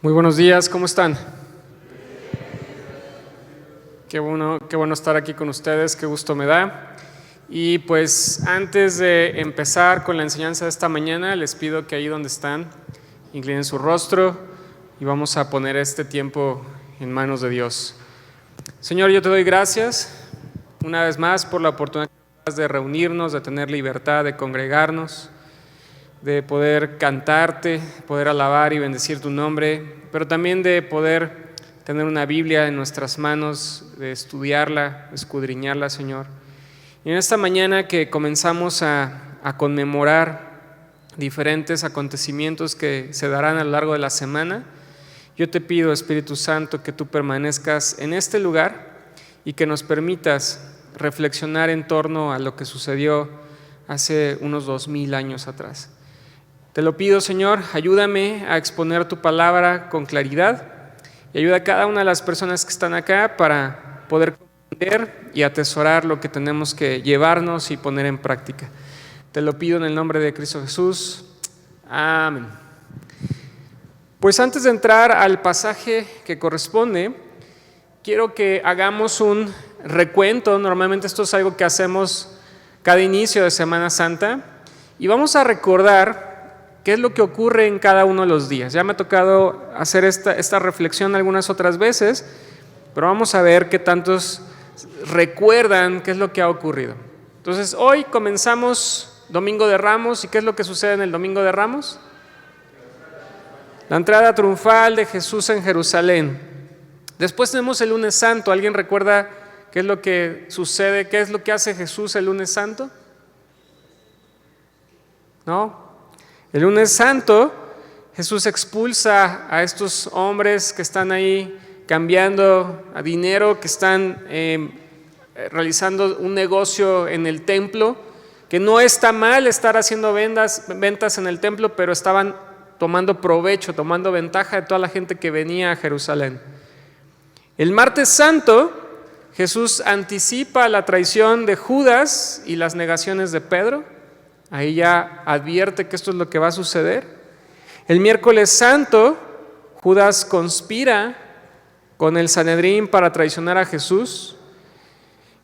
Muy buenos días, ¿cómo están? Qué bueno estar aquí con ustedes, qué gusto me da. Y pues antes de empezar con la enseñanza de esta mañana, les pido que ahí donde están, inclinen su rostro y vamos a poner este tiempo en manos de Dios. Señor, yo te doy gracias una vez más por la oportunidad de reunirnos, de tener libertad, de congregarnos, de poder cantarte, poder alabar y bendecir tu nombre, pero también de poder tener una Biblia en nuestras manos, de estudiarla, escudriñarla, Señor. Y en esta mañana que comenzamos a conmemorar diferentes acontecimientos que se darán a lo largo de la semana, yo te pido, Espíritu Santo, que tú permanezcas en este lugar y que nos permitas reflexionar en torno a lo que sucedió hace unos 2000 años atrás. Te lo pido, Señor, ayúdame a exponer tu palabra con claridad y ayuda a cada una de las personas que están acá para poder comprender y atesorar lo que tenemos que llevarnos y poner en práctica. Te lo pido en el nombre de Cristo Jesús. Amén. Pues antes de entrar al pasaje que corresponde, quiero que hagamos un recuento. Normalmente esto es algo que hacemos cada inicio de Semana Santa y vamos a recordar qué es lo que ocurre en cada uno de los días. Ya me ha tocado hacer esta reflexión algunas otras veces, pero vamos a ver qué tantos recuerdan qué es lo que ha ocurrido. Entonces, hoy comenzamos Domingo de Ramos, ¿y qué es lo que sucede en el Domingo de Ramos? La entrada triunfal de Jesús en Jerusalén. Después tenemos el Lunes Santo. ¿Alguien recuerda qué es lo que sucede? ¿Qué es lo que hace Jesús el Lunes Santo? ¿No? El Lunes Santo, Jesús expulsa a estos hombres que están ahí cambiando a dinero, que están realizando un negocio en el templo, que no está mal estar haciendo ventas en el templo, pero estaban tomando provecho, tomando ventaja de toda la gente que venía a Jerusalén. El Martes Santo, Jesús anticipa la traición de Judas y las negaciones de Pedro. Ahí ya advierte que esto es lo que va a suceder. El Miércoles Santo, Judas conspira con el Sanedrín para traicionar a Jesús.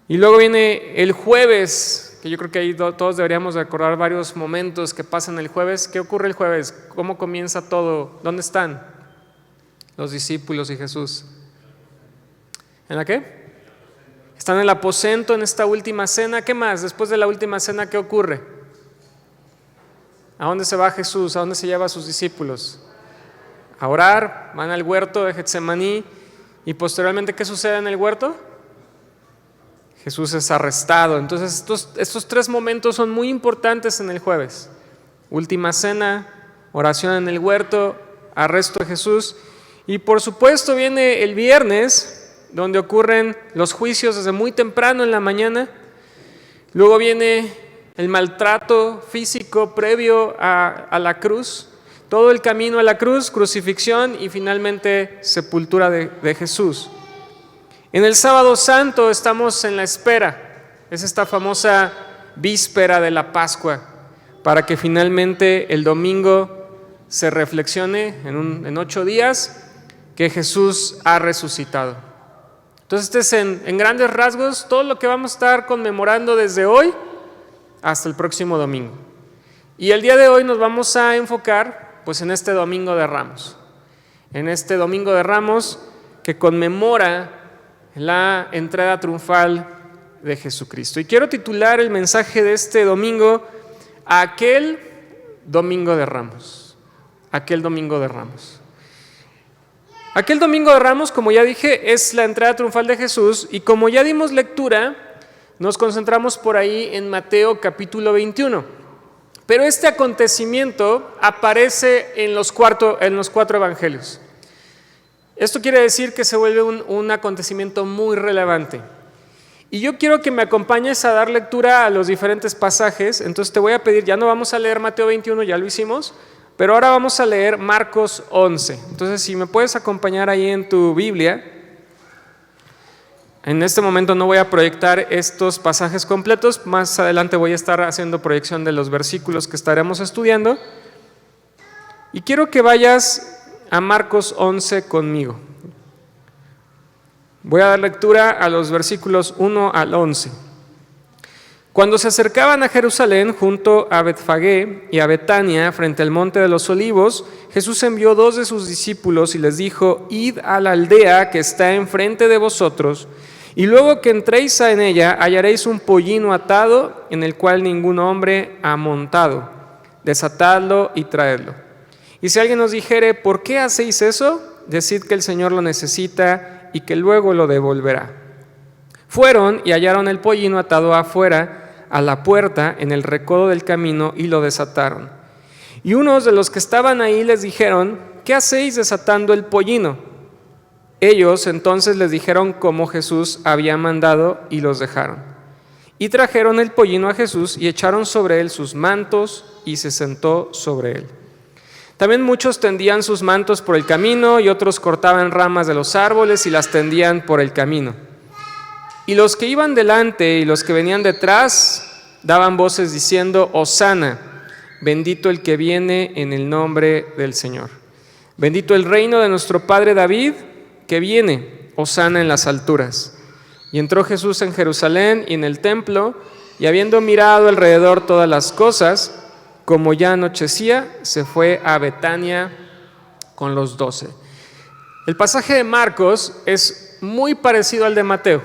Y luego viene el jueves, que yo creo que ahí todos deberíamos recordar varios momentos que pasan el jueves. ¿Qué ocurre el jueves? ¿Cómo comienza todo? ¿Dónde están los discípulos y Jesús? ¿En la qué? Están en el aposento en esta última cena. ¿Qué más? Después de la última cena, ¿qué ocurre? ¿A dónde se va Jesús? ¿A dónde se lleva a sus discípulos? A orar, van al huerto de Getsemaní y posteriormente, ¿qué sucede en el huerto? Jesús es arrestado. Entonces estos tres momentos son muy importantes en el jueves. Última cena, oración en el huerto, arresto de Jesús y por supuesto viene el viernes, donde ocurren los juicios desde muy temprano en la mañana. Luego viene el maltrato físico previo a la cruz, todo el camino a la cruz, crucifixión y finalmente sepultura de Jesús. En el Sábado Santo estamos en la espera, es esta famosa víspera de la Pascua, para que finalmente el domingo se reflexione en 8 días que Jesús ha resucitado. Entonces este es en grandes rasgos todo lo que vamos a estar conmemorando desde hoy hasta el próximo domingo. Y el día de hoy nos vamos a enfocar pues en este Domingo de Ramos. En este Domingo de Ramos que conmemora la entrada triunfal de Jesucristo. Y quiero titular el mensaje de este domingo, aquel Domingo de Ramos. Aquel Domingo de Ramos. Aquel Domingo de Ramos, como ya dije, es la entrada triunfal de Jesús. Y como ya dimos lectura, nos concentramos por ahí en Mateo capítulo 21. Pero este acontecimiento aparece en los 4 evangelios. Esto quiere decir que se vuelve un acontecimiento muy relevante. Y yo quiero que me acompañes a dar lectura a los diferentes pasajes. Entonces te voy a pedir, ya no vamos a leer Mateo 21, ya lo hicimos, pero ahora vamos a leer Marcos 11. Entonces si me puedes acompañar ahí en tu Biblia. En este momento no voy a proyectar estos pasajes completos, más adelante voy a estar haciendo proyección de los versículos que estaremos estudiando. Y quiero que vayas a Marcos 11 conmigo. Voy a dar lectura a los versículos 1 al 11. Cuando se acercaban a Jerusalén, junto a Betfagé y a Betania, frente al monte de los Olivos, Jesús envió 2 de sus discípulos y les dijo: id a la aldea que está enfrente de vosotros, y luego que entréis en ella, hallaréis un pollino atado, en el cual ningún hombre ha montado. Desatadlo y traedlo. Y si alguien os dijere: ¿por qué hacéis eso?, decid que el Señor lo necesita y que luego lo devolverá. Fueron y hallaron el pollino atado afuera, a la puerta, en el recodo del camino, y lo desataron. Y unos de los que estaban ahí les dijeron: ¿qué hacéis desatando el pollino? Ellos entonces les dijeron como Jesús había mandado, y los dejaron. Y trajeron el pollino a Jesús y echaron sobre él sus mantos, y se sentó sobre él. También muchos tendían sus mantos por el camino, y otros cortaban ramas de los árboles y las tendían por el camino. Y los que iban delante y los que venían detrás daban voces diciendo: Hosana, bendito el que viene en el nombre del Señor. Bendito el reino de nuestro padre David, que viene, Hosana en las alturas. Y entró Jesús en Jerusalén y en el templo, y habiendo mirado alrededor todas las cosas, como ya anochecía, se fue a Betania con los 12. El pasaje de Marcos es muy parecido al de Mateo.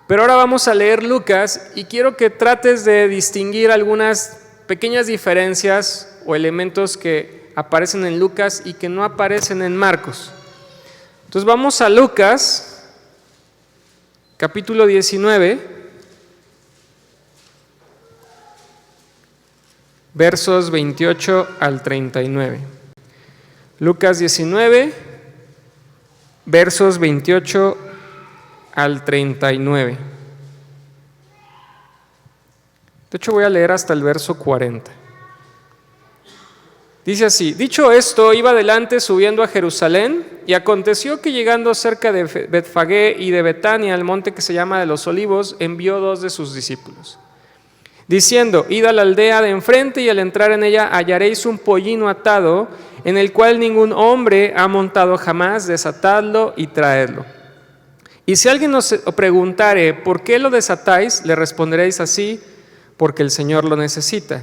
Pero ahora vamos a leer Lucas y quiero que trates de distinguir algunas pequeñas diferencias o elementos que aparecen en Lucas y que no aparecen en Marcos. Entonces vamos a Lucas, capítulo 19, versos 28 al 39. Lucas 19, versos 28 al 39. De hecho, voy a leer hasta el verso 40. Dice así: dicho esto, iba adelante subiendo a Jerusalén, y aconteció que llegando cerca de Betfagé y de Betania, al monte que se llama de los Olivos, envió 2 de sus discípulos, diciendo: id a la aldea de enfrente, y al entrar en ella hallaréis un pollino atado, en el cual ningún hombre ha montado jamás. Desatadlo y traedlo. Y si alguien os preguntare: ¿por qué lo desatáis?, le responderéis así: porque el Señor lo necesita.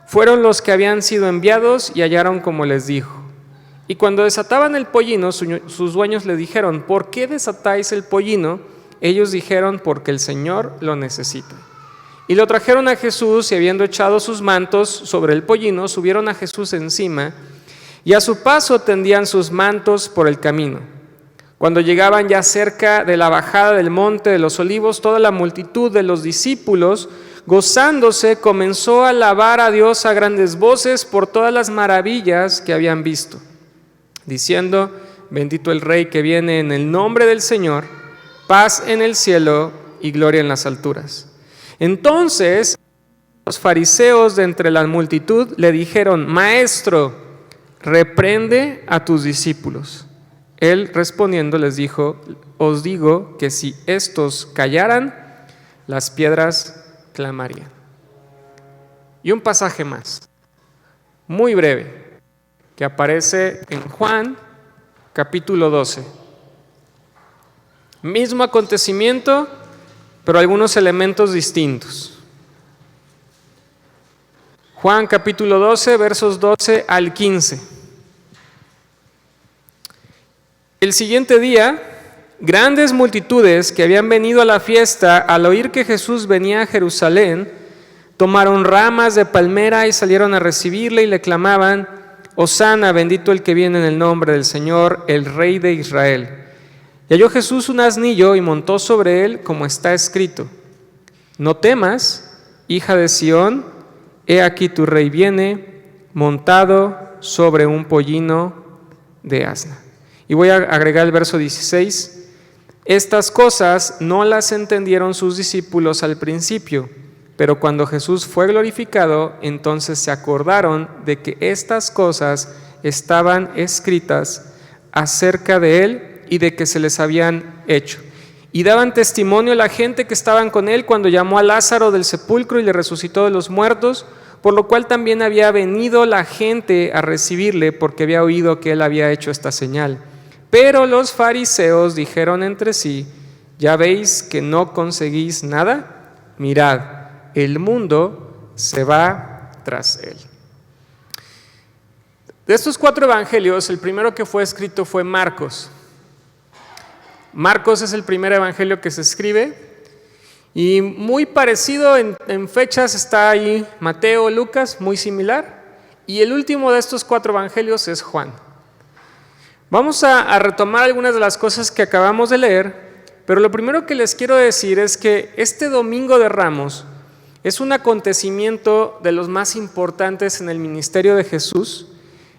Fueron los que habían sido enviados y hallaron como les dijo. Y cuando desataban el pollino, sus dueños le dijeron: ¿por qué desatáis el pollino? Ellos dijeron: porque el Señor lo necesita. Y lo trajeron a Jesús, y habiendo echado sus mantos sobre el pollino, subieron a Jesús encima, y a su paso tendían sus mantos por el camino. Cuando llegaban ya cerca de la bajada del monte de los Olivos, toda la multitud de los discípulos, gozándose, comenzó a alabar a Dios a grandes voces por todas las maravillas que habían visto, diciendo: bendito el Rey que viene en el nombre del Señor, paz en el cielo y gloria en las alturas. Entonces los fariseos de entre la multitud le dijeron: Maestro, reprende a tus discípulos. Él respondiendo les dijo: os digo que si estos callaran, las piedras clamarían. Y un pasaje más, muy breve, que aparece en Juan, capítulo 12. Mismo acontecimiento, pero algunos elementos distintos. Juan, capítulo 12, versos 12 al 15. El siguiente día, grandes multitudes que habían venido a la fiesta, al oír que Jesús venía a Jerusalén, tomaron ramas de palmera y salieron a recibirle y le clamaban: Hosana, bendito el que viene en el nombre del Señor, el Rey de Israel. Y halló Jesús un asnillo y montó sobre él, como está escrito: no temas, hija de Sión, he aquí tu rey viene, montado sobre un pollino de asna. Y voy a agregar el verso 16. Estas cosas no las entendieron sus discípulos al principio, pero cuando Jesús fue glorificado, entonces se acordaron de que estas cosas estaban escritas acerca de él y de que se les habían hecho. Y daban testimonio a la gente que estaban con él cuando llamó a Lázaro del sepulcro y le resucitó de los muertos, por lo cual también había venido la gente a recibirle porque había oído que él había hecho esta señal. Pero los fariseos dijeron entre sí: ¿ya veis que no conseguís nada? Mirad, el mundo se va tras él. De estos 4 evangelios, el primero que fue escrito fue Marcos. Marcos es el primer evangelio que se escribe y muy parecido en fechas está ahí Mateo, Lucas, muy similar. Y el último de estos 4 evangelios es Juan. Vamos a retomar algunas de las cosas que acabamos de leer, pero lo primero que les quiero decir es que este Domingo de Ramos es un acontecimiento de los más importantes en el ministerio de Jesús,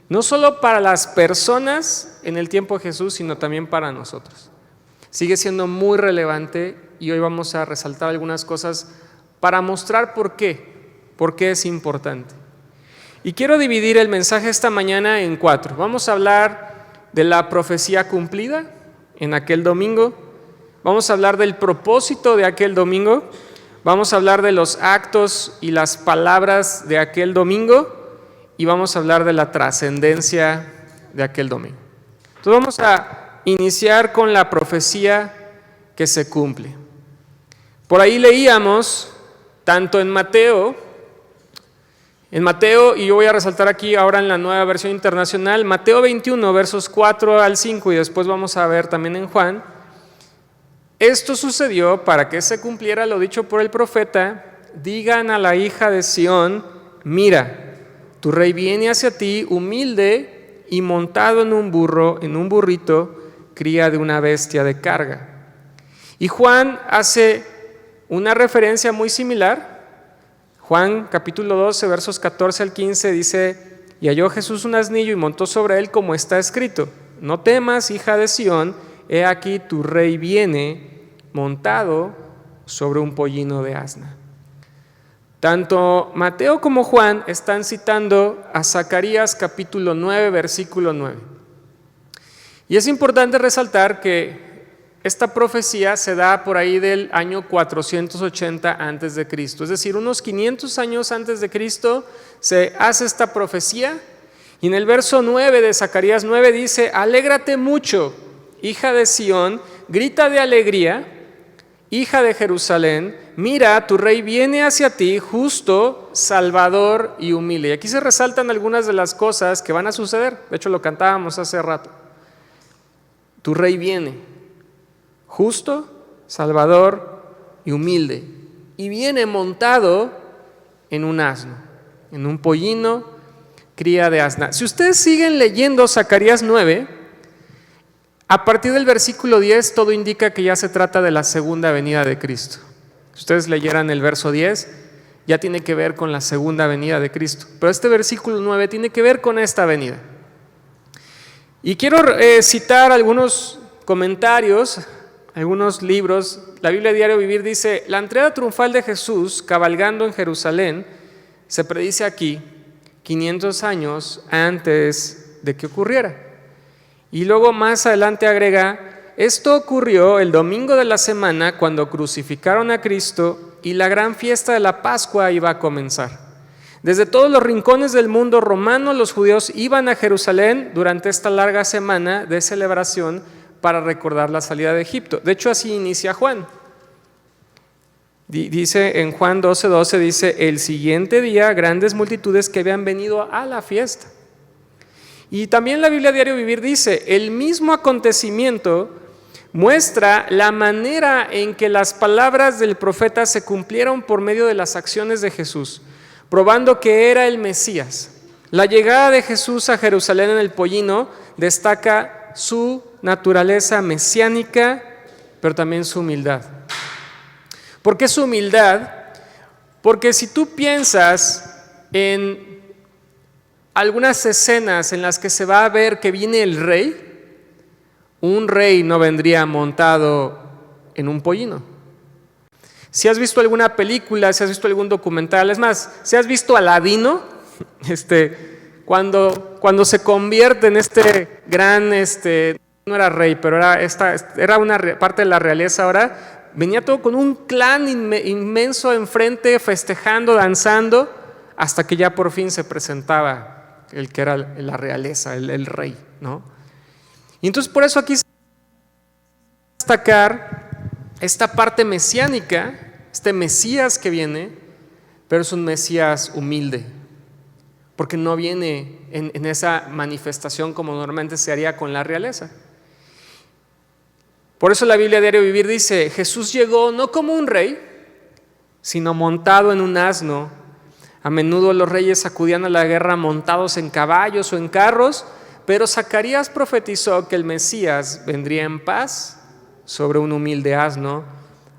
no solo para las personas en el tiempo de Jesús, sino también para nosotros. Sigue siendo muy relevante y hoy vamos a resaltar algunas cosas para mostrar por qué es importante. Y quiero dividir el mensaje esta mañana en 4. Vamos a hablar de la profecía cumplida en aquel domingo, vamos a hablar del propósito de aquel domingo, vamos a hablar de los actos y las palabras de aquel domingo y vamos a hablar de la trascendencia de aquel domingo. Entonces vamos a iniciar con la profecía que se cumple. Por ahí leíamos, tanto en Mateo, y yo voy a resaltar aquí ahora en la nueva versión internacional, Mateo 21, versos 4 al 5, y después vamos a ver también en Juan. Esto sucedió para que se cumpliera lo dicho por el profeta: digan a la hija de Sión, mira, tu rey viene hacia ti humilde y montado en un burro, en un burrito, cría de una bestia de carga. Y Juan hace una referencia muy similar. Juan capítulo 12, versos 14 al 15 dice: y halló Jesús un asnillo y montó sobre él, como está escrito: no temas, hija de Sión, he aquí tu rey viene montado sobre un pollino de asna. Tanto Mateo como Juan están citando a Zacarías capítulo 9, versículo 9. Y es importante resaltar que esta profecía se da por ahí del año 480 antes de Cristo, es decir, unos 500 años antes de Cristo se hace esta profecía. Y en el verso 9 de Zacarías 9 dice: alégrate mucho, hija de Sión, grita de alegría, hija de Jerusalén, mira, tu rey viene hacia ti, justo, salvador y humilde. Y aquí se resaltan algunas de las cosas que van a suceder. De hecho, lo cantábamos hace rato. Tu rey viene, justo, salvador y humilde. Y viene montado en un asno, en un pollino, cría de asna. Si ustedes siguen leyendo Zacarías 9, a partir del versículo 10 todo indica que ya se trata de la segunda venida de Cristo. Si ustedes leyeran el verso 10, ya tiene que ver con la segunda venida de Cristo. Pero este versículo 9 tiene que ver con esta venida. Y quiero citar algunos comentarios, algunos libros. La Biblia Diario Vivir dice: la entrada triunfal de Jesús cabalgando en Jerusalén se predice aquí 500 años antes de que ocurriera. Y luego más adelante agrega: esto ocurrió el domingo de la semana cuando crucificaron a Cristo y la gran fiesta de la Pascua iba a comenzar. Desde todos los rincones del mundo romano los judíos iban a Jerusalén durante esta larga semana de celebración para recordar la salida de Egipto. De hecho, así inicia Juan. Dice en Juan 12:12, dice: el siguiente día grandes multitudes que habían venido a la fiesta. Y también la Biblia Diario Vivir dice: el mismo acontecimiento muestra la manera en que las palabras del profeta se cumplieron por medio de las acciones de Jesús, probando que era el Mesías. La llegada de Jesús a Jerusalén en el pollino destaca su naturaleza mesiánica, pero también su humildad. ¿Por qué su humildad? Porque si tú piensas en algunas escenas en las que se va a ver que viene el rey, un rey no vendría montado en un pollino. Si has visto alguna película, si has visto algún documental, es más, si has visto Aladino, cuando se convierte en este gran, no era rey, pero era una parte de la realeza ahora, venía todo con un clan inmenso enfrente, festejando, danzando. hasta que ya por fin se presentaba el que era la realeza, el rey, ¿no? Y entonces por eso aquí se destacar esta parte mesiánica, este Mesías que viene, pero es un Mesías humilde, porque no viene en esa manifestación como normalmente se haría con la realeza. Por eso la Biblia Diario Vivir dice: Jesús llegó no como un rey, sino montado en un asno. A menudo los reyes acudían a la guerra montados en caballos o en carros, pero Zacarías profetizó que el Mesías vendría en paz sobre un humilde asno,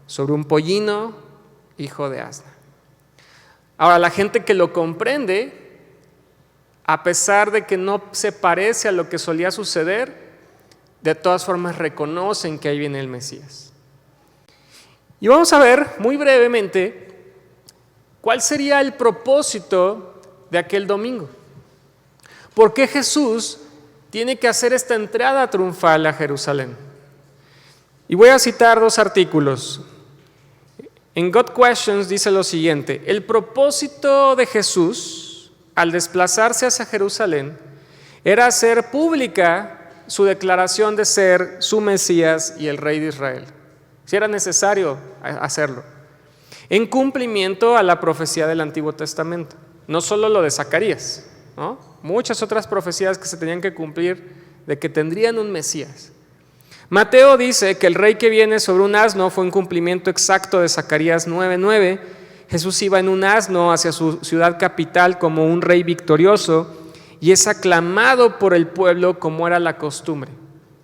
sobre un pollino, hijo de asna. Ahora, la gente que lo comprende, a pesar de que no se parece a lo que solía suceder, de todas formas reconocen que ahí viene el Mesías. Y vamos a ver muy brevemente cuál sería el propósito de aquel domingo. ¿Por qué Jesús tiene que hacer esta entrada triunfal a Jerusalén? Y voy a citar 2 artículos. En God Questions dice lo siguiente: el propósito de Jesús al desplazarse hacia Jerusalén era hacer pública su declaración de ser su Mesías y el Rey de Israel, si era necesario hacerlo, en cumplimiento a la profecía del Antiguo Testamento. No solo lo de Zacarías, ¿no? Muchas otras profecías que se tenían que cumplir de que tendrían un Mesías. Mateo dice que el rey que viene sobre un asno fue un cumplimiento exacto de Zacarías 9:9. Jesús iba en un asno hacia su ciudad capital como un rey victorioso y es aclamado por el pueblo como era la costumbre.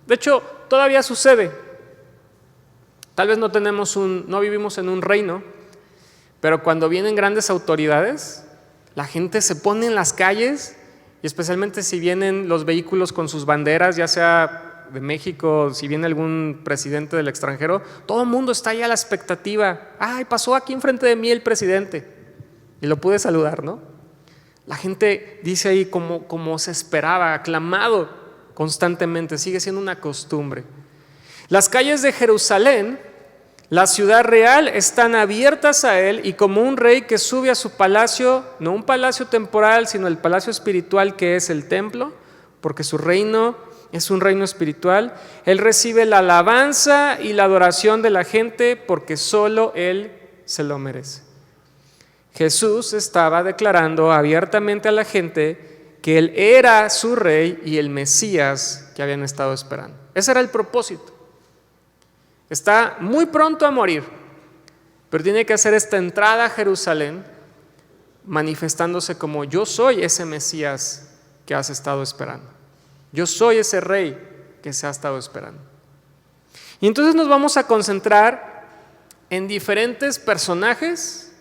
De hecho, todavía sucede. Tal vez no vivimos en un reino, pero cuando vienen grandes autoridades, la gente se pone en las calles, y especialmente si vienen los vehículos con sus banderas, ya sea de México, si viene algún presidente del extranjero, todo el mundo está ahí a la expectativa. ¡Ay, pasó aquí enfrente de mí el presidente! Y lo pude saludar, ¿no? La gente dice ahí como se esperaba, aclamado constantemente, sigue siendo una costumbre. Las calles de Jerusalén, la ciudad real, están abiertas a él, y como un rey que sube a su palacio, no un palacio temporal, sino el palacio espiritual que es el templo, porque su reino es un reino espiritual, él recibe la alabanza y la adoración de la gente porque solo él se lo merece. Jesús estaba declarando abiertamente a la gente que él era su rey y el Mesías que habían estado esperando. Ese era el propósito. Está muy pronto a morir, pero tiene que hacer esta entrada a Jerusalén manifestándose como: yo soy ese Mesías que has estado esperando. Yo soy ese rey que se ha estado esperando. Y entonces nos vamos a concentrar en diferentes personajes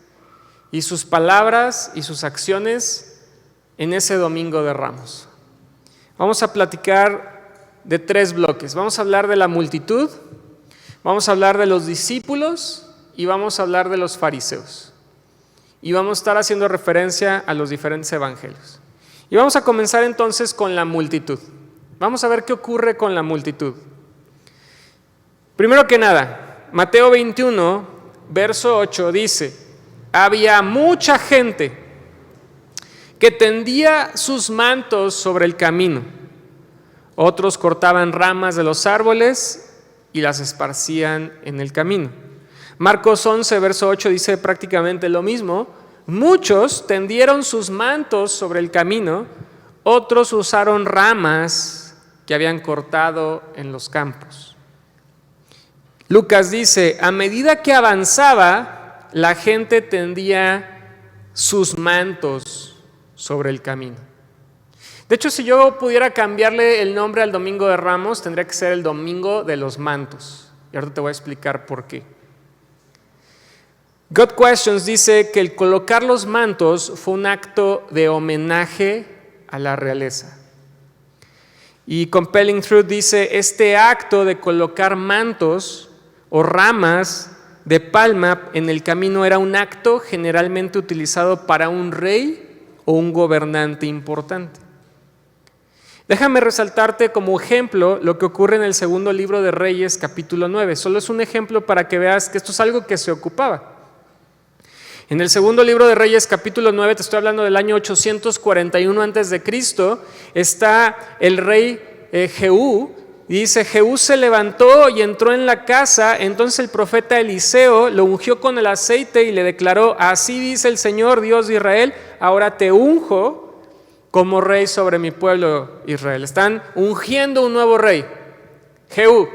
y sus palabras y sus acciones en ese Domingo de Ramos. Vamos a platicar de 3 bloques. Vamos a hablar de la multitud, vamos a hablar de los discípulos y vamos a hablar de los fariseos. Y vamos a estar haciendo referencia a los diferentes evangelios. Y vamos a comenzar entonces con la multitud. Vamos a ver qué ocurre con la multitud. Primero que nada, Mateo 21, verso 8 dice: había mucha gente que tendía sus mantos sobre el camino. Otros cortaban ramas de los árboles y las esparcían en el camino. Marcos 11, verso 8 dice prácticamente lo mismo. Muchos tendieron sus mantos sobre el camino, otros usaron ramas que habían cortado en los campos. Lucas dice: a medida que avanzaba, la gente tendía sus mantos sobre el camino. De hecho, si yo pudiera cambiarle el nombre al Domingo de Ramos, tendría que ser el Domingo de los Mantos. Y ahora te voy a explicar por qué. God Questions dice que el colocar los mantos fue un acto de homenaje a la realeza. Y Compelling Truth dice: este acto de colocar mantos o ramas de palma en el camino era un acto generalmente utilizado para un rey o un gobernante importante. Déjame resaltarte como ejemplo lo que ocurre en el 2 libro de Reyes, capítulo 9. Solo es un ejemplo para que veas que esto es algo que se ocupaba. En el segundo libro de Reyes, capítulo 9, te estoy hablando del año 841 a.C., está el rey Jehú. Dice, Jehú se levantó y entró en la casa, entonces el profeta Eliseo lo ungió con el aceite y le declaró, así dice el Señor Dios de Israel, ahora te unjo como rey sobre mi pueblo Israel. Están ungiendo un nuevo rey, Jehú.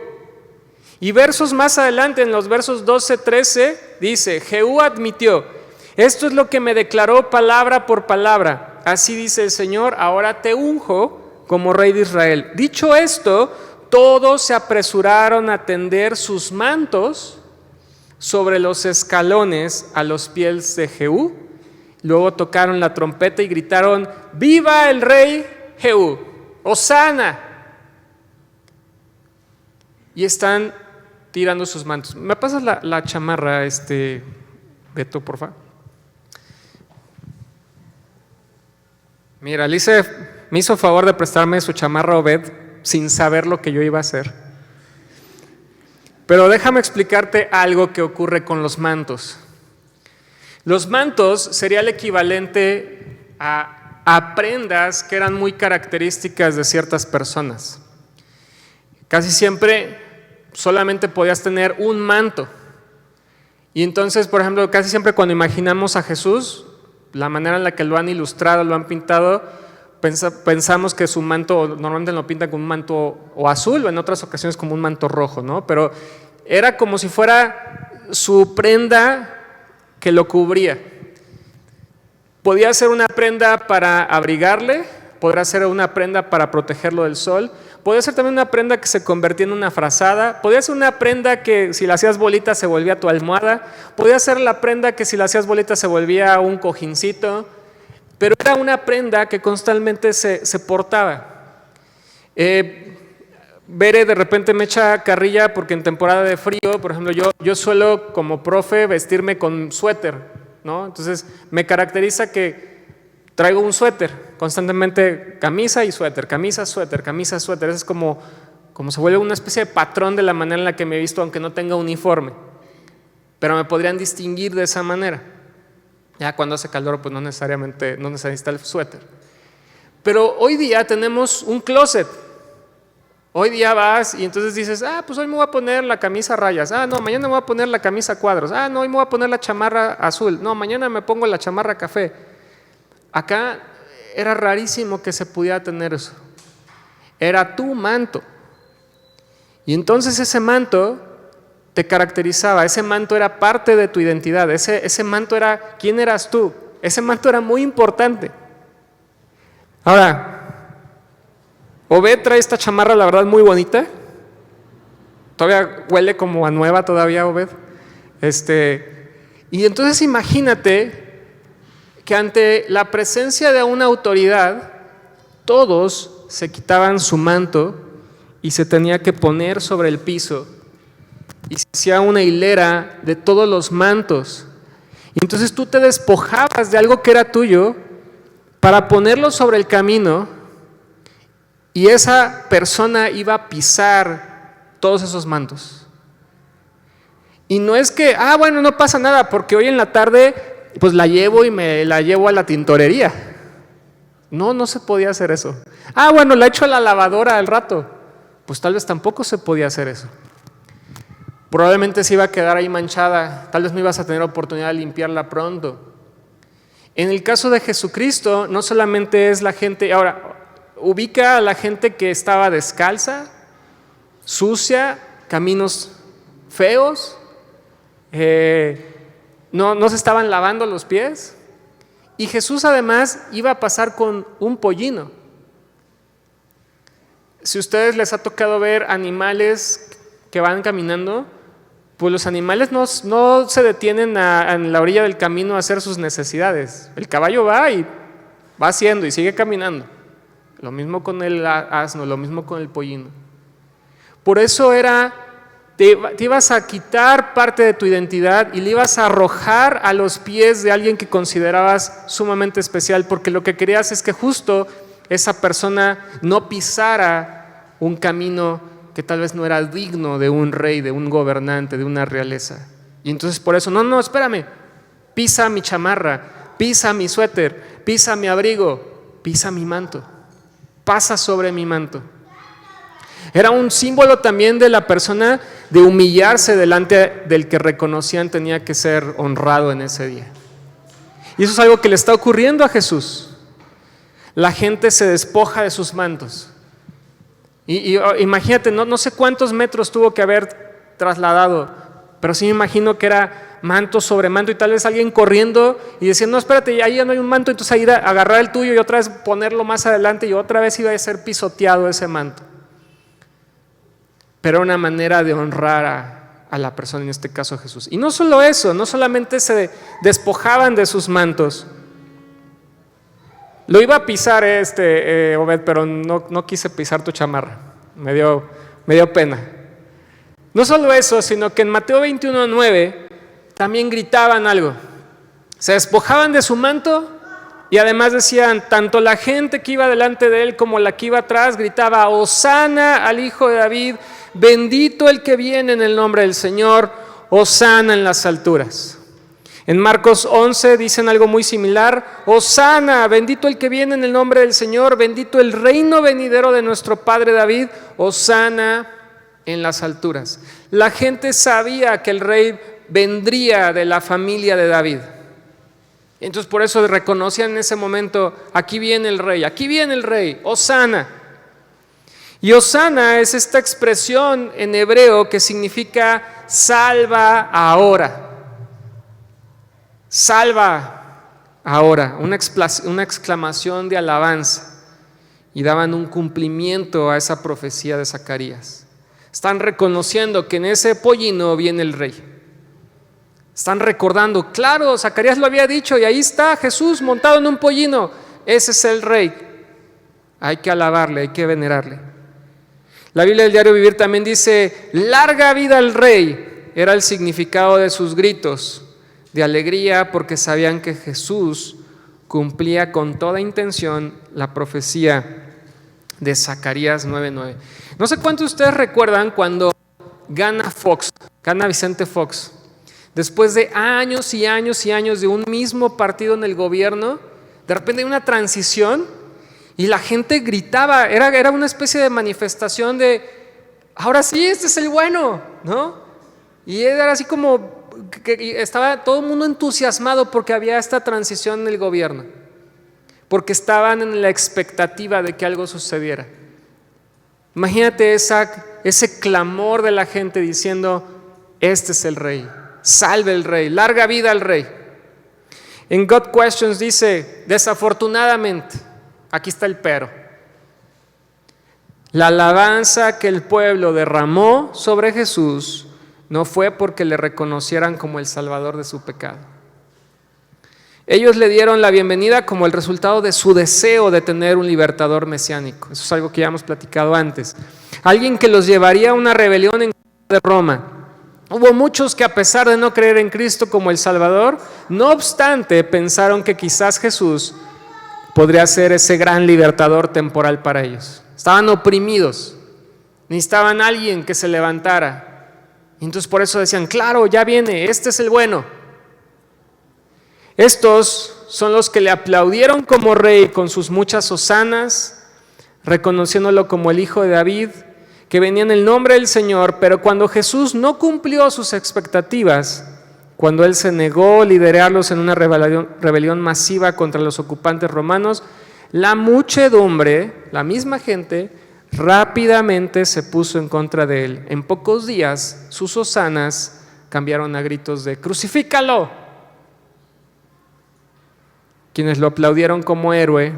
Y versos más adelante, en los versos 12-13, dice, Jehú admitió, esto es lo que me declaró palabra por palabra, así dice el Señor, ahora te unjo como rey de Israel. Dicho esto, todos se apresuraron a tender sus mantos sobre los escalones a los pies de Jehú. Luego tocaron la trompeta y gritaron, ¡viva el rey Jehú! ¡Hosana! Y están tirando sus mantos. ¿Me pasas la chamarra, Beto, por favor? Mira, Alice me hizo favor de prestarme su chamarra Obed sin saber lo que yo iba a hacer. Pero déjame explicarte algo que ocurre con los mantos. Los mantos sería el equivalente a prendas que eran muy características de ciertas personas. Casi siempre solamente podías tener un manto. Y entonces, por ejemplo, casi siempre cuando imaginamos a Jesús, la manera en la que lo han ilustrado, lo han pintado, pensamos que su manto normalmente lo pintan con un manto o azul o en otras ocasiones como un manto rojo, ¿no? Pero era como si fuera su prenda que lo cubría. Podía ser una prenda para abrigarle, podría ser una prenda para protegerlo del sol, podía ser también una prenda que se convertía en una frazada, podía ser una prenda que si la hacías bolita se volvía tu almohada, podía ser la prenda que si la hacías bolita se volvía un cojincito, pero era una prenda que constantemente se portaba. Bere de repente me echa carrilla porque en temporada de frío, por ejemplo, yo suelo como profe vestirme con suéter, ¿no? Entonces me caracteriza que traigo un suéter, constantemente camisa y suéter, camisa, suéter, camisa, suéter. Eso es como se vuelve una especie de patrón de la manera en la que me he visto, aunque no tenga uniforme. Pero me podrían distinguir de esa manera. Ya cuando hace calor, pues no necesariamente no necesita el suéter. Pero hoy día tenemos un closet. Hoy día vas y entonces dices, pues hoy me voy a poner la camisa a rayas. No, mañana me voy a poner la camisa a cuadros. No, hoy me voy a poner la chamarra azul. No, mañana me pongo la chamarra café. Acá era rarísimo que se pudiera tener eso. Era tu manto. Y entonces ese manto te caracterizaba, ese manto era parte de tu identidad, ese manto era quién eras tú, ese manto era muy importante. Ahora, Obed trae esta chamarra, la verdad, muy bonita. Todavía huele como a nueva todavía, Obed. Y entonces imagínate que ante la presencia de una autoridad, todos se quitaban su manto y se tenía que poner sobre el piso. Y se hacía una hilera de todos los mantos. Y entonces tú te despojabas de algo que era tuyo para ponerlo sobre el camino. Y esa persona iba a pisar todos esos mantos. Y no es que, bueno, no pasa nada, porque hoy en la tarde pues la llevo y me la llevo a la tintorería. No se podía hacer eso. Bueno, la echo a la lavadora al rato. Pues tal vez tampoco se podía hacer eso. Probablemente se iba a quedar ahí manchada, tal vez no ibas a tener oportunidad de limpiarla pronto. En el caso de Jesucristo, no solamente es la gente, ahora, ubica a la gente que estaba descalza, sucia, caminos feos, no se estaban lavando los pies. Y Jesús además iba a pasar con un pollino. Si a ustedes les ha tocado ver animales que van caminando, pues los animales no se detienen en la orilla del camino a hacer sus necesidades. El caballo va y va haciendo y sigue caminando. Lo mismo con el asno, lo mismo con el pollino. Por eso te ibas a quitar parte de tu identidad y le ibas a arrojar a los pies de alguien que considerabas sumamente especial, porque lo que querías es que justo esa persona no pisara un camino que tal vez no era digno de un rey, de un gobernante, de una realeza. Y entonces por eso, no, espérame, Pisa mi chamarra, pisa mi suéter, pisa mi abrigo, pisa mi manto, pasa sobre mi manto. Era un símbolo también de la persona de humillarse delante del que reconocían tenía que ser honrado en ese día. Y eso es algo que le está ocurriendo a Jesús. La gente se despoja de sus mantos. Y imagínate, no sé cuántos metros tuvo que haber trasladado, pero sí me imagino que era manto sobre manto y tal vez alguien corriendo y diciendo, no, espérate, ahí ya no hay un manto, entonces ahí agarrar el tuyo y otra vez ponerlo más adelante y otra vez iba a ser pisoteado ese manto. Pero era una manera de honrar a la persona, en este caso a Jesús. Y no solo eso, no solamente se despojaban de sus mantos. Lo iba a pisar Obed, pero no quise pisar tu chamarra. Me dio pena. No solo eso, sino que en Mateo 21:9 también gritaban algo. Se despojaban de su manto y además decían, tanto la gente que iba delante de él como la que iba atrás gritaba, Hosana al Hijo de David, bendito el que viene en el nombre del Señor, Hosana en las alturas. En Marcos 11 dicen algo muy similar, Hosana, bendito el que viene en el nombre del Señor, bendito el reino venidero de nuestro Padre David, Hosana en las alturas. La gente sabía que el rey vendría de la familia de David. Entonces por eso reconocían en ese momento, aquí viene el rey, Hosana. Y Hosana es esta expresión en hebreo que significa salva ahora. Salva ahora, una exclamación de alabanza. Y daban un cumplimiento a esa profecía de Zacarías. Están reconociendo que en ese pollino viene el rey. Están recordando, claro, Zacarías lo había dicho y ahí está Jesús montado en un pollino. Ese es el rey. Hay que alabarle, hay que venerarle. La Biblia del Diario Vivir también dice, larga vida al rey. Era el significado de sus gritos de alegría porque sabían que Jesús cumplía con toda intención la profecía de Zacarías 9:9. No sé cuántos de ustedes recuerdan cuando gana Vicente Fox. Después de años y años y años de un mismo partido en el gobierno, de repente hay una transición y la gente gritaba, era una especie de manifestación de, ahora sí, este es el bueno, ¿no? Y era así como que estaba todo el mundo entusiasmado porque había esta transición en el gobierno, porque estaban en la expectativa de que algo sucediera. Imagínate ese clamor de la gente diciendo, este es el rey. Salve el rey, larga vida al rey. En God Questions dice, desafortunadamente, aquí está el pero. La alabanza que el pueblo derramó sobre Jesús no fue porque le reconocieran como el salvador de su pecado. Ellos le dieron la bienvenida como el resultado de su deseo de tener un libertador mesiánico. Eso es algo que ya hemos platicado antes. Alguien que los llevaría a una rebelión en contra de Roma. Hubo muchos que a pesar de no creer en Cristo como el Salvador, no obstante pensaron que quizás Jesús podría ser ese gran libertador temporal para ellos. Estaban oprimidos, necesitaban a alguien que se levantara. Y entonces por eso decían, claro, ya viene, este es el bueno. Estos son los que le aplaudieron como rey con sus muchas hosanas, reconociéndolo como el Hijo de David, que venía en el nombre del Señor, pero cuando Jesús no cumplió sus expectativas, cuando Él se negó a liderarlos en una rebelión masiva contra los ocupantes romanos, la muchedumbre, la misma gente, rápidamente se puso en contra de Él. En pocos días, sus hosanas cambiaron a gritos de ¡crucifícalo! Quienes lo aplaudieron como héroe,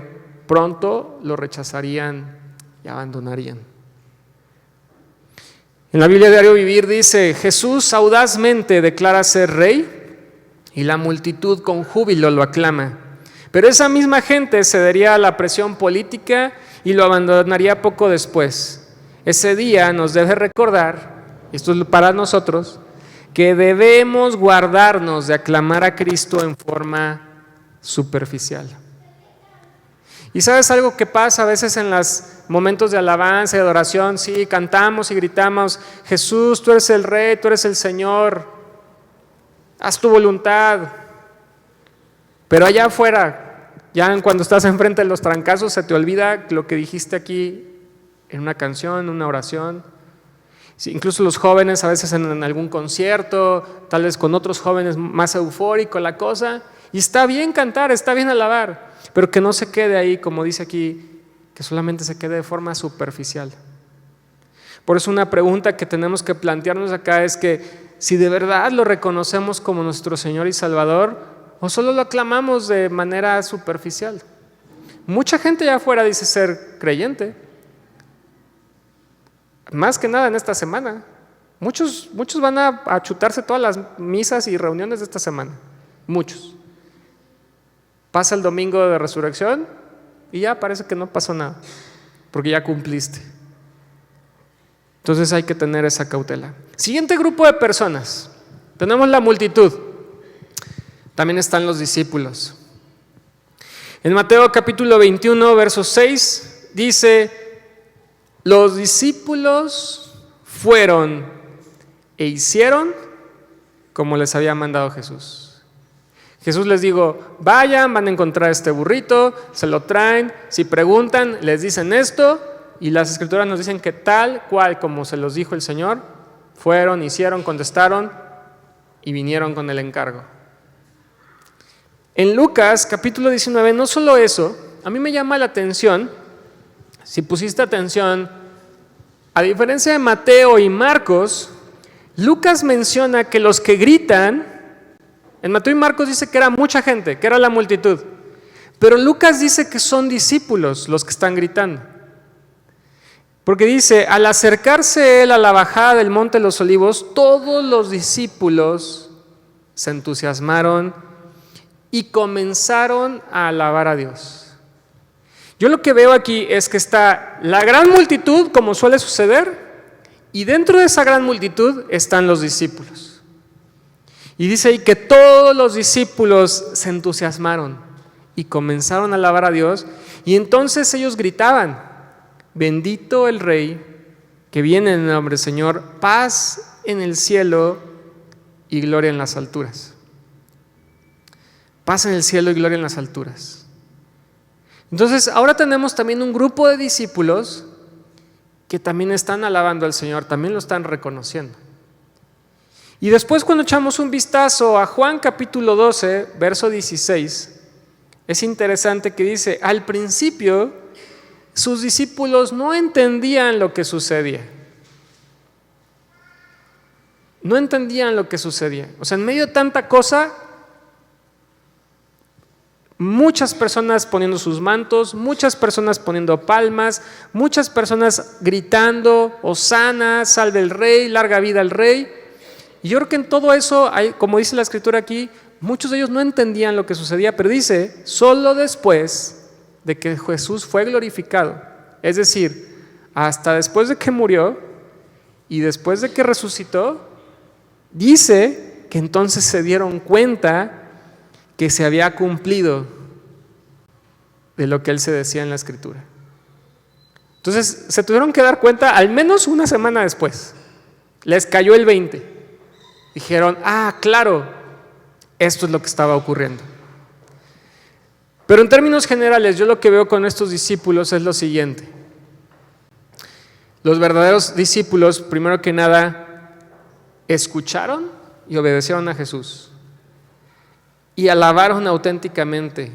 pronto lo rechazarían y abandonarían. En la Biblia Diario Vivir dice, Jesús audazmente declara ser rey y la multitud con júbilo lo aclama. Pero esa misma gente cedería a la presión política y lo abandonaría poco después. Ese día nos debe recordar, esto es para nosotros, que debemos guardarnos de aclamar a Cristo en forma superficial. Y ¿sabes algo que pasa a veces en los momentos de alabanza y adoración? Sí, cantamos y gritamos, Jesús, tú eres el Rey, tú eres el Señor, haz tu voluntad. Pero allá afuera, ya cuando estás enfrente de los trancazos, se te olvida lo que dijiste aquí en una canción, en una oración. Sí, incluso los jóvenes a veces en algún concierto, tal vez con otros jóvenes más eufórico la cosa. Y está bien cantar, está bien alabar, pero que no se quede ahí, como dice aquí, que solamente se quede de forma superficial. Por eso una pregunta que tenemos que plantearnos acá es que si de verdad lo reconocemos como nuestro Señor y Salvador o solo lo aclamamos de manera superficial. Mucha gente allá afuera dice ser creyente, más que nada en esta semana. Muchos van a chutarse todas las misas y reuniones de esta semana, muchos. Pasa el domingo de resurrección y ya parece que no pasó nada, porque ya cumpliste. Entonces hay que tener esa cautela. Siguiente grupo de personas. Tenemos la multitud. También están los discípulos. En Mateo capítulo 21, verso 6, dice: los discípulos fueron e hicieron como les había mandado Jesús. Jesús les dijo: vayan, van a encontrar este burrito, se lo traen, si preguntan, les dicen esto. Y las escrituras nos dicen que tal cual como se los dijo el Señor, fueron, hicieron, contestaron y vinieron con el encargo. En Lucas capítulo 19, no solo eso, a mí me llama la atención, si pusiste atención, a diferencia de Mateo y Marcos, Lucas menciona que los que gritan, en Mateo y Marcos dice que era mucha gente, que era la multitud, pero Lucas dice que son discípulos los que están gritando. Porque dice: al acercarse él a la bajada del monte de los Olivos, todos los discípulos se entusiasmaron y comenzaron a alabar a Dios. Yo lo que veo aquí es que está la gran multitud, como suele suceder, y dentro de esa gran multitud están los discípulos. Y dice ahí que todos los discípulos se entusiasmaron y comenzaron a alabar a Dios, y entonces ellos gritaban: bendito el Rey que viene en el nombre del Señor, paz en el cielo y gloria en las alturas. Paz en el cielo y gloria en las alturas. Entonces ahora tenemos también un grupo de discípulos que también están alabando al Señor, también lo están reconociendo. Y después, cuando echamos un vistazo a Juan capítulo 12, verso 16, es interesante que dice: al principio sus discípulos no entendían lo que sucedía. No entendían lo que sucedía. O sea, en medio de tanta cosa, muchas personas poniendo sus mantos, muchas personas poniendo palmas, muchas personas gritando: hosana, salve el Rey, larga vida al Rey. Y yo creo que en todo eso, como dice la escritura aquí, muchos de ellos no entendían lo que sucedía, pero dice: solo después de que Jesús fue glorificado, es decir, hasta después de que murió y después de que resucitó, dice que entonces se dieron cuenta que se había cumplido de lo que él se decía en la escritura. Entonces se tuvieron que dar cuenta al menos una semana después. Les cayó el 20. Dijeron: ah, claro, esto es lo que estaba ocurriendo. Pero en términos generales, yo lo que veo con estos discípulos es lo siguiente. Los verdaderos discípulos, primero que nada, escucharon y obedecieron a Jesús y alabaron auténticamente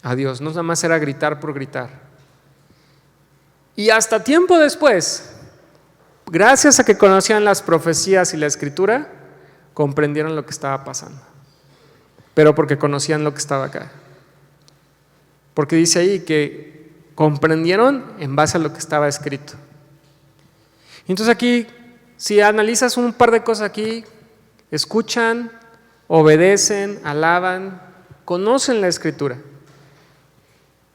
a Dios. No nada más era gritar por gritar. Y hasta tiempo después, gracias a que conocían las profecías y la escritura, comprendieron lo que estaba pasando. Pero porque conocían lo que estaba acá. Porque dice ahí que comprendieron en base a lo que estaba escrito. Entonces aquí, si analizas un par de cosas aquí, escuchan, obedecen, alaban, conocen la escritura.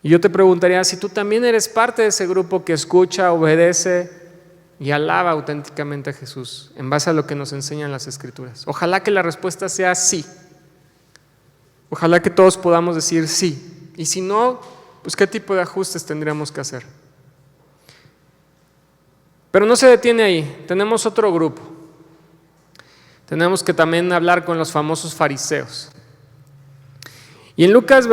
Y yo te preguntaría si tú también eres parte de ese grupo que escucha, obedece y alaba auténticamente a Jesús en base a lo que nos enseñan las escrituras. Ojalá que la respuesta sea sí. Ojalá que todos podamos decir sí. Y si no, pues ¿qué tipo de ajustes tendríamos que hacer? Pero no se detiene ahí, tenemos otro grupo. Tenemos que también hablar con los famosos fariseos. Y en Lucas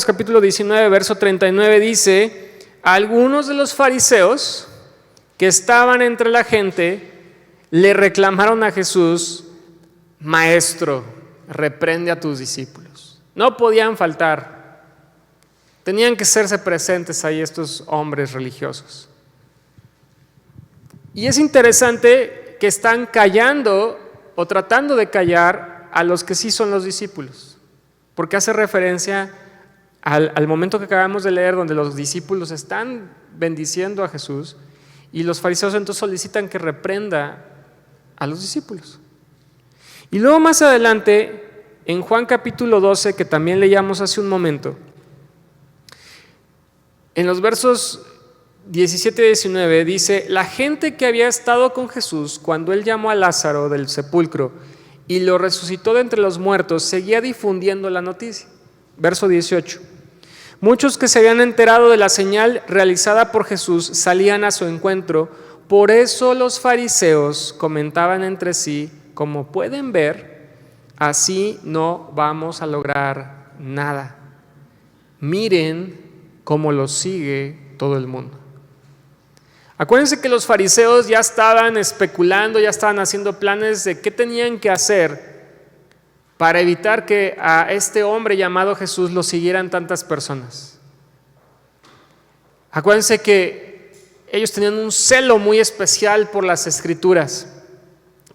capítulo 19, verso 39 dice: algunos de los fariseos que estaban entre la gente le reclamaron a Jesús: Maestro, reprende a tus discípulos. No podían faltar, tenían que hacerse presentes ahí estos hombres religiosos. Y es interesante que están callando o tratando de callar a los que sí son los discípulos, porque hace referencia al momento que acabamos de leer, donde los discípulos están bendiciendo a Jesús y los fariseos entonces solicitan que reprenda a los discípulos. Y luego más adelante, en Juan capítulo 12, que también leíamos hace un momento, en los versos 17 y 19 dice: la gente que había estado con Jesús cuando él llamó a Lázaro del sepulcro y lo resucitó de entre los muertos, seguía difundiendo la noticia. Verso 18: muchos que se habían enterado de la señal realizada por Jesús salían a su encuentro. Por eso los fariseos comentaban entre sí: como pueden ver, así no vamos a lograr nada. Miren cómo los sigue todo el mundo. Acuérdense que los fariseos ya estaban especulando, ya estaban haciendo planes de qué tenían que hacer para evitar que a este hombre llamado Jesús lo siguieran tantas personas. Acuérdense que ellos tenían un celo muy especial por las Escrituras,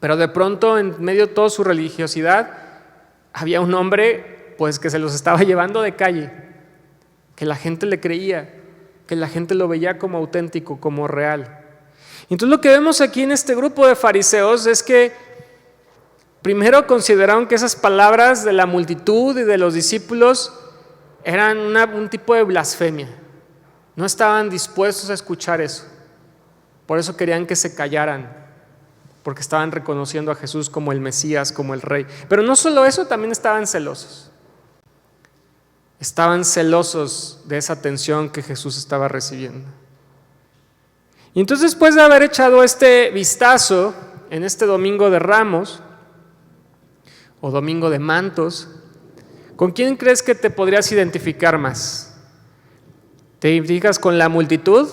pero de pronto, en medio de toda su religiosidad, había un hombre pues que se los estaba llevando de calle, que la gente le creía, que la gente lo veía como auténtico, como real. Entonces lo que vemos aquí en este grupo de fariseos es que primero consideraron que esas palabras de la multitud y de los discípulos eran un tipo de blasfemia. No estaban dispuestos a escuchar eso. Por eso querían que se callaran, porque estaban reconociendo a Jesús como el Mesías, como el Rey. Pero no solo eso, también estaban celosos. Estaban celosos de esa atención que Jesús estaba recibiendo. Y entonces, después de haber echado este vistazo en este Domingo de Ramos o Domingo de Mantos, ¿con quién crees que te podrías identificar más? ¿Te identificas con la multitud,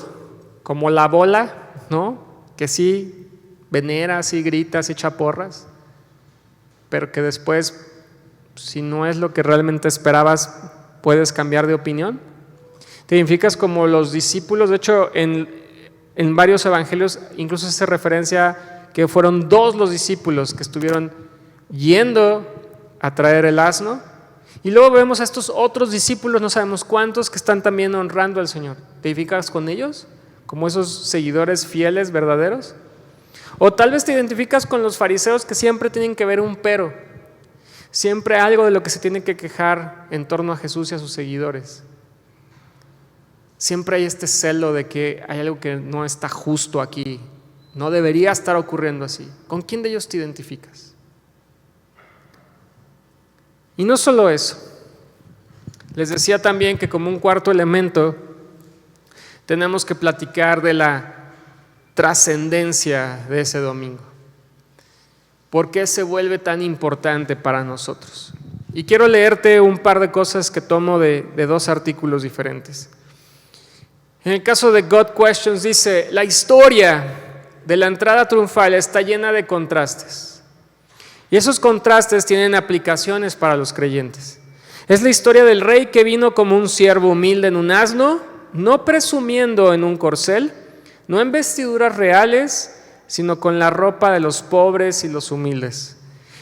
como la bola, ¿no? Que sí venera, sí grita, sí echa porras, pero que después, si no es lo que realmente esperabas, puedes cambiar de opinión? ¿Te identificas como los discípulos? De hecho, en varios evangelios incluso se hace referencia que fueron 2 los discípulos que estuvieron yendo a traer el asno, y luego vemos a estos otros discípulos, no sabemos cuántos, que están también honrando al Señor. ¿Te identificas con ellos? ¿Como esos seguidores fieles, verdaderos? O tal vez te identificas con los fariseos, que siempre tienen que ver un pero, siempre algo de lo que se tiene que quejar en torno a Jesús y a sus seguidores. Siempre hay este celo de que hay algo que no está justo aquí, no debería estar ocurriendo así. ¿Con quién de ellos te identificas? Y no solo eso, les decía también que como un cuarto elemento tenemos que platicar de la trascendencia de ese domingo. ¿Por qué se vuelve tan importante para nosotros? Y quiero leerte un par de cosas que tomo de 2 artículos diferentes. En el caso de God Questions dice: la historia de la entrada triunfal está llena de contrastes, y esos contrastes tienen aplicaciones para los creyentes. Es la historia del rey que vino como un siervo humilde en un asno, no presumiendo en un corcel, no en vestiduras reales, sino con la ropa de los pobres y los humildes.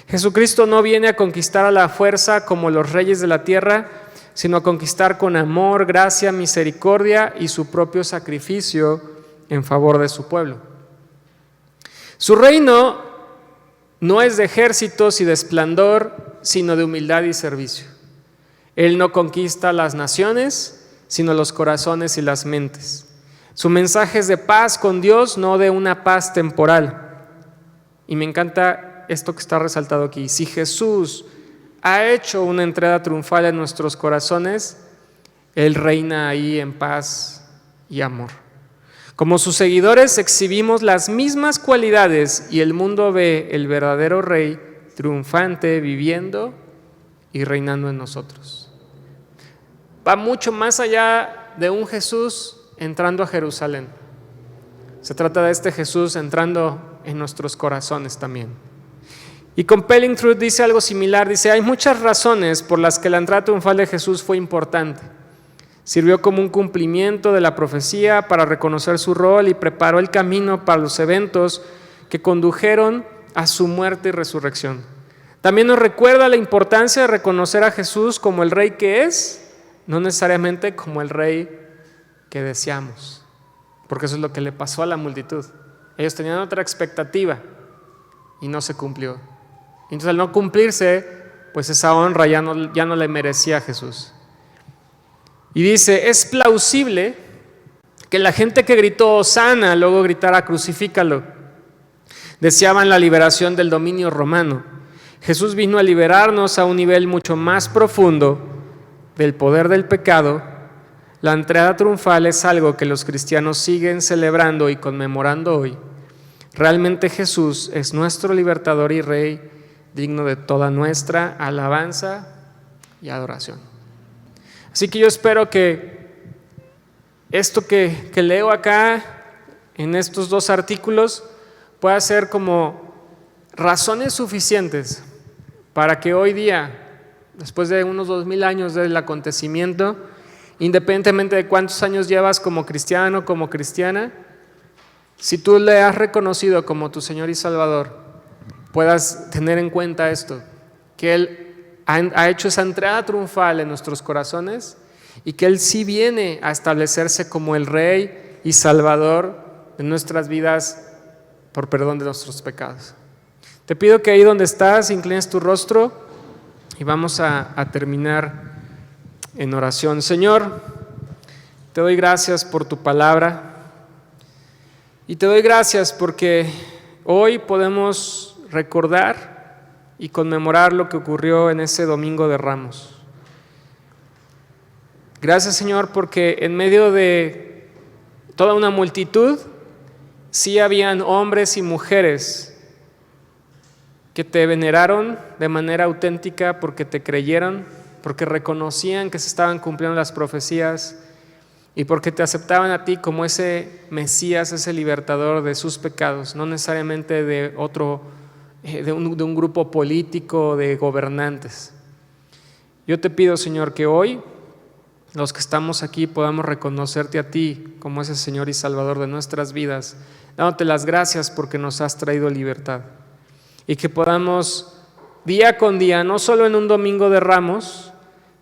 Jesucristo no viene a conquistar a la fuerza como los reyes de la tierra, sino a conquistar con amor, gracia, misericordia y su propio sacrificio en favor de su pueblo. Su reino no es de ejércitos y de esplendor, sino de humildad y servicio. Él no conquista las naciones, sino los corazones y las mentes. Su mensaje es de paz con Dios, no de una paz temporal. Y me encanta esto que está resaltado aquí. Si Jesús ha hecho una entrada triunfal en nuestros corazones, Él reina ahí en paz y amor. Como sus seguidores exhibimos las mismas cualidades y el mundo ve el verdadero Rey triunfante viviendo y reinando en nosotros. Va mucho más allá de un Jesús entrando a Jerusalén. Se trata de este Jesús entrando en nuestros corazones también. Y Compelling Truth dice algo similar, dice: hay muchas razones por las que la entrada triunfal de Jesús fue importante. Sirvió como un cumplimiento de la profecía para reconocer su rol y preparó el camino para los eventos que condujeron a su muerte y resurrección. También nos recuerda la importancia de reconocer a Jesús como el Rey que es, no necesariamente como el Rey que deseamos, porque eso es lo que le pasó a la multitud. Ellos tenían otra expectativa y no se cumplió. Entonces, al no cumplirse, pues esa honra ya no le merecía a Jesús. Y dice: es plausible que la gente que gritó Hosana luego gritara crucifícalo. Deseaban la liberación del dominio romano. Jesús vino a liberarnos a un nivel mucho más profundo del poder del pecado. La entrada triunfal es algo que los cristianos siguen celebrando y conmemorando hoy. Realmente Jesús es nuestro libertador y Rey, digno de toda nuestra alabanza y adoración. Así que yo espero que esto que leo acá en estos 2 artículos pueda ser como razones suficientes para que hoy día, después de unos 2000 años del acontecimiento, independientemente de cuántos años llevas como cristiano, como cristiana, si tú le has reconocido como tu Señor y Salvador, puedas tener en cuenta esto, que Él ha hecho esa entrada triunfal en nuestros corazones y que Él sí viene a establecerse como el Rey y Salvador de nuestras vidas por perdón de nuestros pecados. Te pido que ahí donde estás inclines tu rostro y vamos a terminar en oración. Señor, te doy gracias por tu palabra y te doy gracias porque hoy podemos recordar y conmemorar lo que ocurrió en ese Domingo de Ramos. Gracias, Señor, porque en medio de toda una multitud sí habían hombres y mujeres que te veneraron de manera auténtica porque te creyeron, porque reconocían que se estaban cumpliendo las profecías y porque te aceptaban a ti como ese Mesías, ese libertador de sus pecados, no necesariamente de un grupo político, de gobernantes. Yo te pido, Señor, que hoy los que estamos aquí podamos reconocerte a ti como ese Señor y Salvador de nuestras vidas, dándote las gracias porque nos has traído libertad, y que podamos día con día, no solo en un Domingo de Ramos,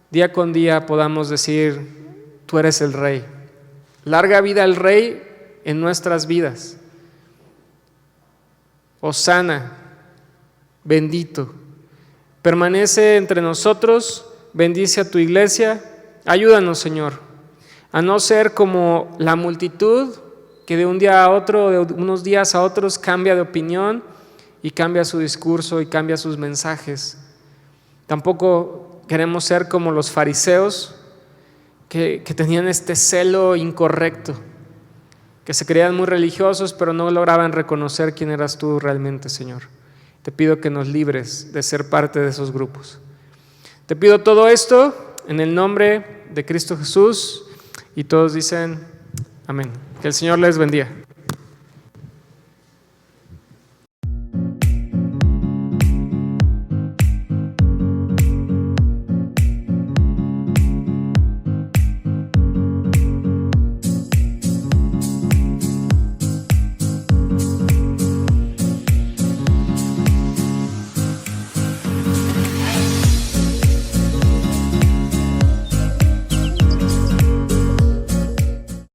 día con día podamos decir: tú eres el Rey. Larga vida al Rey en nuestras vidas. Hosana, bendito. Permanece entre nosotros, bendice a tu iglesia. Ayúdanos, Señor, a no ser como la multitud que de un día a otro, de unos días a otros, cambia de opinión y cambia su discurso y cambia sus mensajes. Tampoco queremos ser como los fariseos que tenían este celo incorrecto, que se creían muy religiosos pero no lograban reconocer quién eras tú realmente, Señor. Te pido que nos libres de ser parte de esos grupos. Te pido todo esto en el nombre de Cristo Jesús, y todos dicen amén. Que el Señor les bendiga.